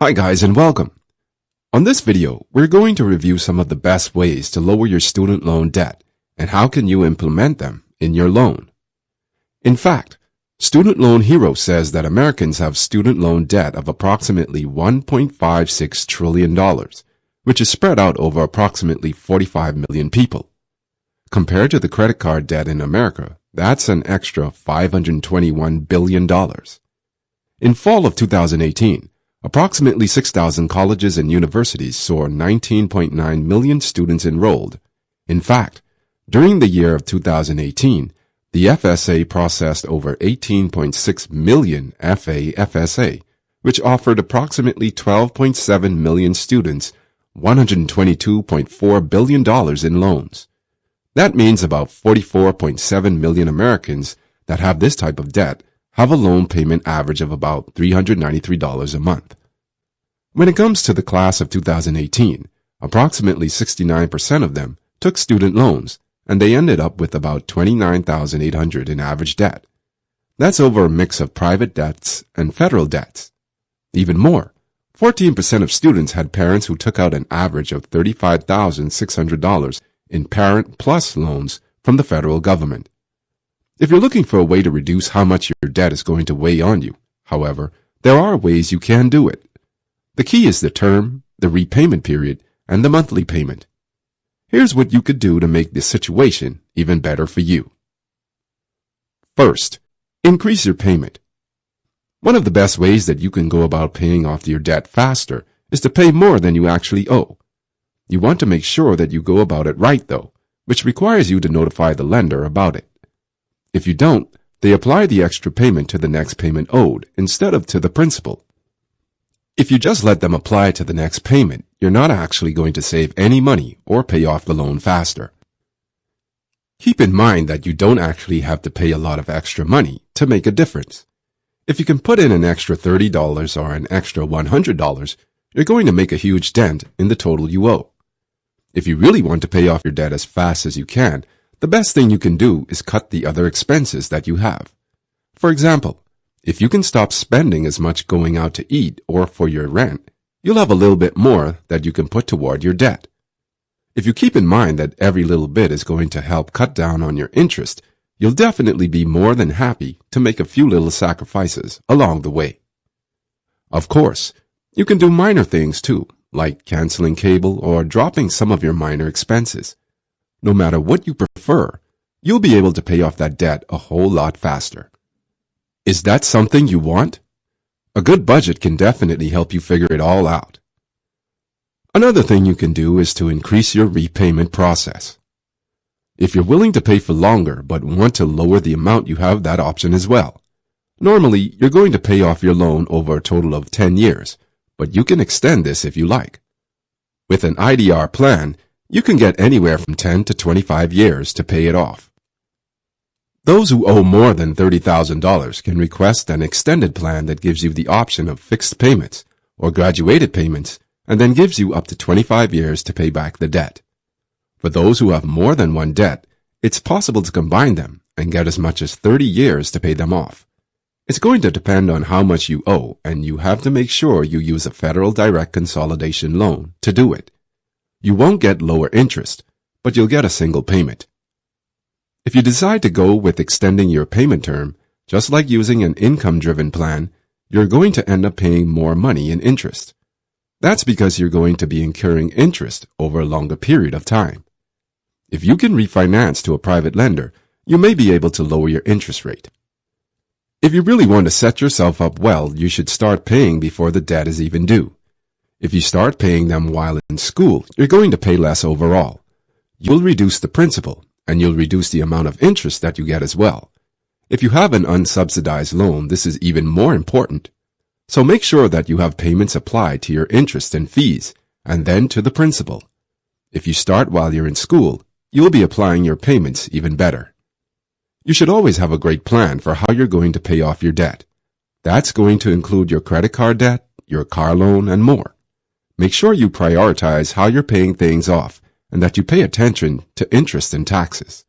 Hi guys and welcome. On this video, we're going to review some of the best ways to lower your student loan debt and how can you implement them in your loan. In fact, Student Loan Hero says that Americans have student loan debt of approximately $1.56 trillion, which is spread out over approximately 45 million people. Compared to the credit card debt in America, that's an extra $521 billion. In fall of 2018, approximately 6,000 colleges and universities saw 19.9 million students enrolled. In fact, during the year of 2018, the FSA processed over 18.6 million FAFSA, which offered approximately 12.7 million students $122.4 billion in loans. That means about 44.7 million Americans that have this type of debt have a loan payment average of about $393 a month. When it comes to the class of 2018, approximately 69% of them took student loans, and they ended up with about $29,800 in average debt. That's over a mix of private debts and federal debts. Even more, 14% of students had parents who took out an average of $35,600 in Parent Plus loans from the federal government. If you're looking for a way to reduce how much your debt is going to weigh on you, however, there are ways you can do it. The key is the term, the repayment period, and the monthly payment. Here's what you could do to make this situation even better for you. First, increase your payment. One of the best ways that you can go about paying off your debt faster is to pay more than you actually owe. You want to make sure that you go about it right, though, which requires you to notify the lender about it. If you don't, they apply the extra payment to the next payment owed instead of to the principal. If you just let them apply to the next payment, you're not actually going to save any money or pay off the loan faster. Keep in mind that you don't actually have to pay a lot of extra money to make a difference. If you can put in an extra $30 or an extra $100, you're going to make a huge dent in the total you owe. If you really want to pay off your debt as fast as you can, the best thing you can do is cut the other expenses that you have. For example, if you can stop spending as much going out to eat or for your rent, you'll have a little bit more that you can put toward your debt. If you keep in mind that every little bit is going to help cut down on your interest, you'll definitely be more than happy to make a few little sacrifices along the way. Of course, you can do minor things too, like canceling cable or dropping some of your minor expenses. No matter what you prefer, you'll be able to pay off that debt a whole lot faster. Is that something you want? A good budget can definitely help you figure it all out. Another thing you can do is to increase your repayment process. If you're willing to pay for longer but want to lower the amount, you have that option as well. Normally, you're going to pay off your loan over a total of 10 years, but you can extend this if you like. With an IDR plan, you can get anywhere from 10 to 25 years to pay it off. Those who owe more than $30,000 can request an extended plan that gives you the option of fixed payments or graduated payments and then gives you up to 25 years to pay back the debt. For those who have more than one debt, it's possible to combine them and get as much as 30 years to pay them off. It's going to depend on how much you owe, and you have to make sure you use a federal direct consolidation loan to do it. You won't get lower interest, but you'll get a single payment. If you decide to go with extending your payment term, just like using an income-driven plan, you're going to end up paying more money in interest. That's because you're going to be incurring interest over a longer period of time. If you can refinance to a private lender, you may be able to lower your interest rate. If you really want to set yourself up well, you should start paying before the debt is even due. If you start paying them while in school, you're going to pay less overall. You'll reduce the principal, and you'll reduce the amount of interest that you get as well. If you have an unsubsidized loan, this is even more important. So make sure that you have payments applied to your interest and fees, and then to the principal. If you start while you're in school, you'll be applying your payments even better. You should always have a great plan for how you're going to pay off your debt. That's going to include your credit card debt, your car loan, and more. Make sure you prioritize how you're paying things off and that you pay attention to interest and taxes.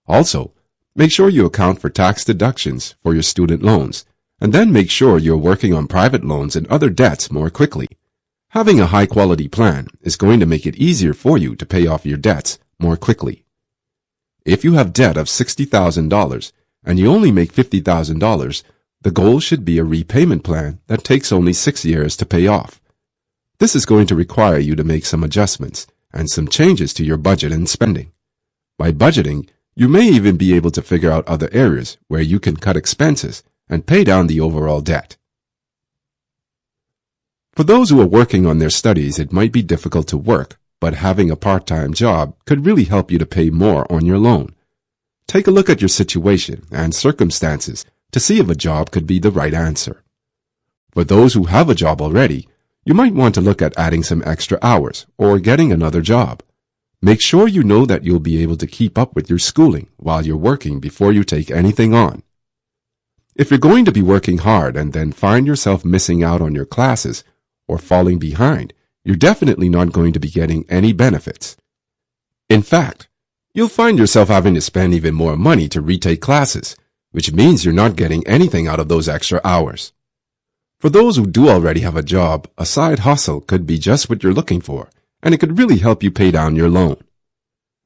Also, make sure you account for tax deductions for your student loans and then make sure you're working on private loans and other debts more quickly. Having a high-quality plan is going to make it easier for you to pay off your debts more quickly. If you have debt of $60,000 and you only make $50,000, the goal should be a repayment plan that takes only 6 years to pay off. This is going to require you to make some adjustments and some changes to your budget and spending. By budgeting, you may even be able to figure out other areas where you can cut expenses and pay down the overall debt. For those who are working on their studies, it might be difficult to work, but having a part-time job could really help you to pay more on your loan. Take a look at your situation and circumstances to see if a job could be the right answer. For those who have a job already, you might want to look at adding some extra hours or getting another job. Make sure you know that you'll be able to keep up with your schooling while you're working before you take anything on. If you're going to be working hard and then find yourself missing out on your classes or falling behind, you're definitely not going to be getting any benefits. In fact, you'll find yourself having to spend even more money to retake classes, which means you're not getting anything out of those extra hours. For those who do already have a job, a side hustle could be just what you're looking for, and it could really help you pay down your loan.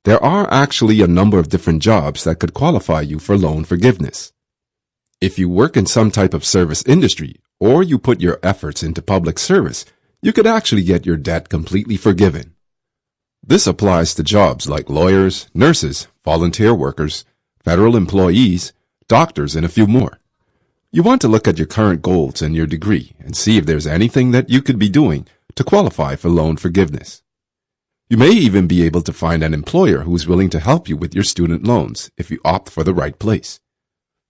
There are actually a number of different jobs that could qualify you for loan forgiveness. If you work in some type of service industry, or you put your efforts into public service, you could actually get your debt completely forgiven. This applies to jobs like lawyers, nurses, volunteer workers, federal employees, doctors, and a few more. You want to look at your current goals and your degree and see if there's anything that you could be doing to qualify for loan forgiveness. You may even be able to find an employer who's willing to help you with your student loans if you opt for the right place.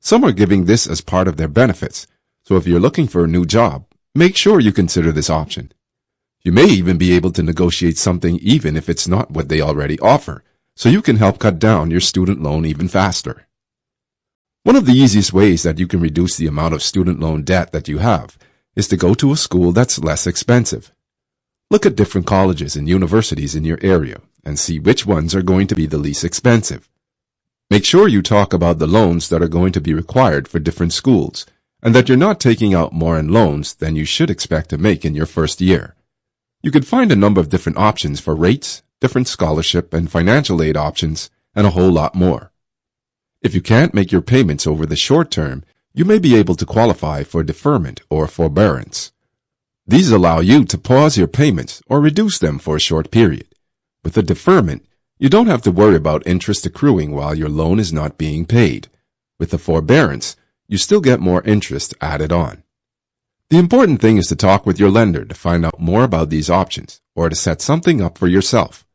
Some are giving this as part of their benefits, so if you're looking for a new job, make sure you consider this option. You may even be able to negotiate something even if it's not what they already offer, so you can help cut down your student loan even faster. One of the easiest ways that you can reduce the amount of student loan debt that you have is to go to a school that's less expensive. Look at different colleges and universities in your area and see which ones are going to be the least expensive. Make sure you talk about the loans that are going to be required for different schools and that you're not taking out more in loans than you should expect to make in your first year. You can find a number of different options for rates, different scholarship and financial aid options, and a whole lot more. If you can't make your payments over the short term, you may be able to qualify for deferment or forbearance. These allow you to pause your payments or reduce them for a short period. With a deferment, you don't have to worry about interest accruing while your loan is not being paid. With a forbearance, you still get more interest added on. The important thing is to talk with your lender to find out more about these options or to set something up for yourself.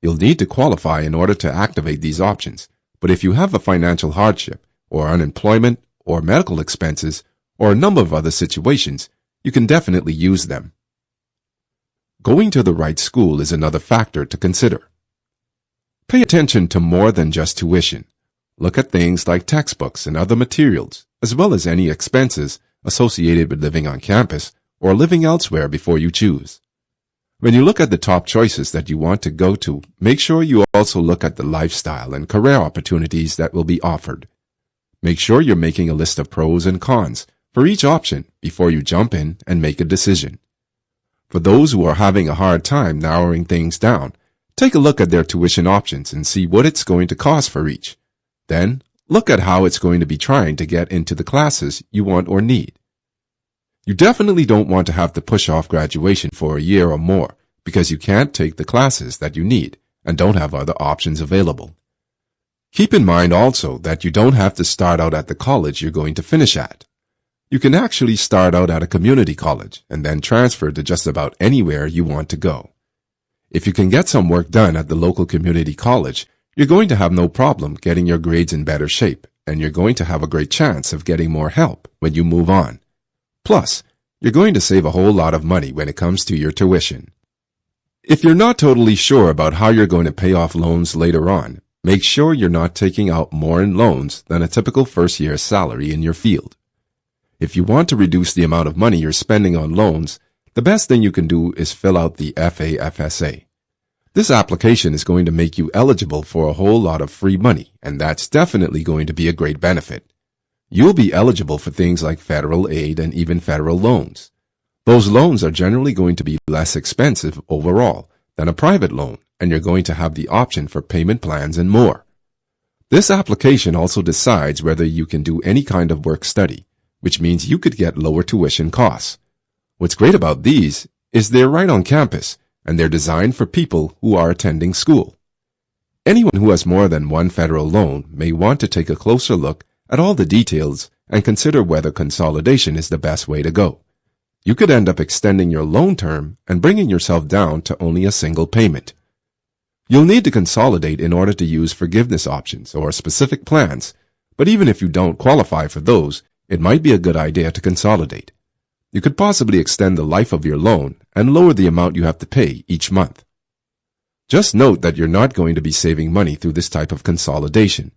You'll need to qualify in order to activate these options, but if you have a financial hardship or unemployment or medical expenses or a number of other situations, you can definitely use them. Going to the right school is another factor to consider. Pay attention to more than just tuition. Look at things like textbooks and other materials, as well as any expenses associated with living on campus or living elsewhere before you choose. When you look at the top choices that you want to go to, make sure you also look at the lifestyle and career opportunities that will be offered. Make sure you're making a list of pros and cons for each option before you jump in and make a decision. For those who are having a hard time narrowing things down, take a look at their tuition options and see what it's going to cost for each. Then, look at how it's going to be trying to get into the classes you want or need. You definitely don't want to have to push off graduation for a year or more because you can't take the classes that you need and don't have other options available. Keep in mind also that you don't have to start out at the college you're going to finish at. You can actually start out at a community college and then transfer to just about anywhere you want to go. If you can get some work done at the local community college, you're going to have no problem getting your grades in better shape, and you're going to have a great chance of getting more help when you move on. Plus, you're going to save a whole lot of money when it comes to your tuition. If you're not totally sure about how you're going to pay off loans later on, make sure you're not taking out more in loans than a typical first-year salary in your field. If you want to reduce the amount of money you're spending on loans, the best thing you can do is fill out the FAFSA. This application is going to make you eligible for a whole lot of free money, and that's definitely going to be a great benefit. You'll be eligible for things like federal aid and even federal loans. Those loans are generally going to be less expensive overall than a private loan, and you're going to have the option for payment plans and more. This application also decides whether you can do any kind of work study, which means you could get lower tuition costs. What's great about these is they're right on campus, and they're designed for people who are attending school. Anyone who has more than one federal loan may want to take a closer look at all the details and consider whether consolidation is the best way to go. You could end up extending your loan term and bringing yourself down to only a single payment. You'll need to consolidate in order to use forgiveness options or specific plans, but even if you don't qualify for those, it might be a good idea to consolidate. You could possibly extend the life of your loan and lower the amount you have to pay each month. Just note that you're not going to be saving money through this type of consolidation.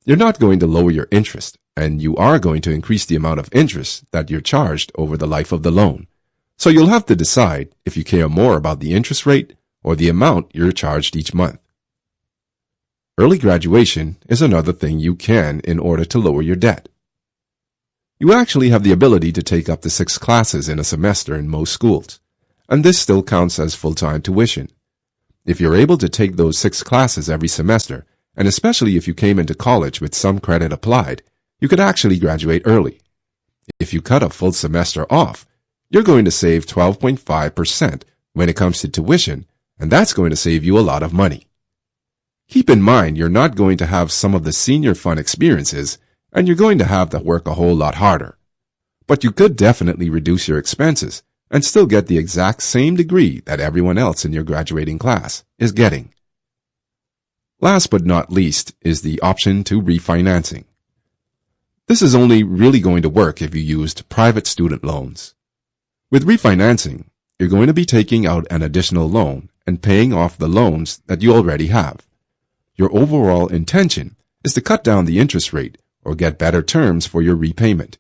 You're not going to lower your interest, and you are going to increase the amount of interest that you're charged over the life of the loan. So you'll have to decide if you care more about the interest rate or the amount you're charged each month. Early graduation is another thing you can in order to lower your debt. You actually have the ability to take up to 6 classes in a semester in most schools, and this still counts as full-time tuition. If you're able to take those 6 classes every semester, and especially if you came into college with some credit applied, you could actually graduate early. If you cut a full semester off, you're going to save 12.5% when it comes to tuition, and that's going to save you a lot of money. Keep in mind you're not going to have some of the senior fun experiences, and you're going to have to work a whole lot harder. But you could definitely reduce your expenses and still get the exact same degree that everyone else in your graduating class is getting. Last but not least is the option to refinancing. This is only really going to work if you used private student loans. With refinancing, you're going to be taking out an additional loan and paying off the loans that you already have. Your overall intention is to cut down the interest rate or get better terms for your repayment.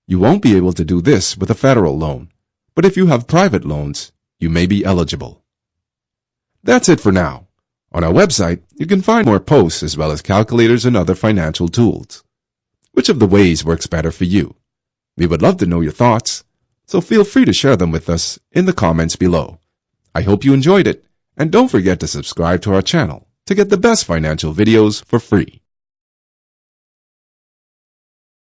You won't be able to do this with a federal loan, but if you have private loans, you may be eligible. That's it for now. On our website, you can find more posts as well as calculators and other financial tools. Which of the ways works better for you? We would love to know your thoughts, so feel free to share them with us in the comments below. I hope you enjoyed it, and don't forget to subscribe to our channel to get the best financial videos for free.